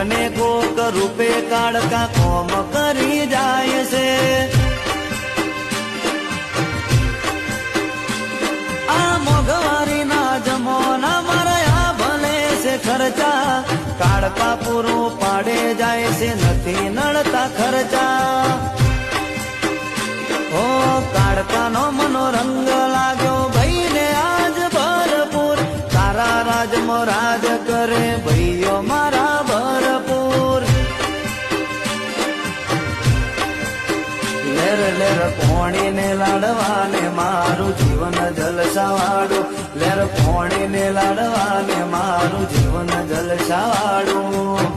એને કોક રૂપે કાળકા કોમ કરી જાય છે. આ મોંઘવારી ના જમોના મારા ભલે છે ખર્ચા, કાળકા પૂરું પાડે જાય છે નથી નડતા ખર્ચા. ઓ કાળકાનો મનો રંગ લાગ્યો ભાઈને આજ ભરપૂર, તારા રાજમાં રાજ કરે ભાઈઓ મારા ભરપૂર. લેર લેર પોણીને લાડવાને મારું જીવન જલસાવાળું, લેર પોણીને લાડવાને મારું જીવન જલસાવાળું.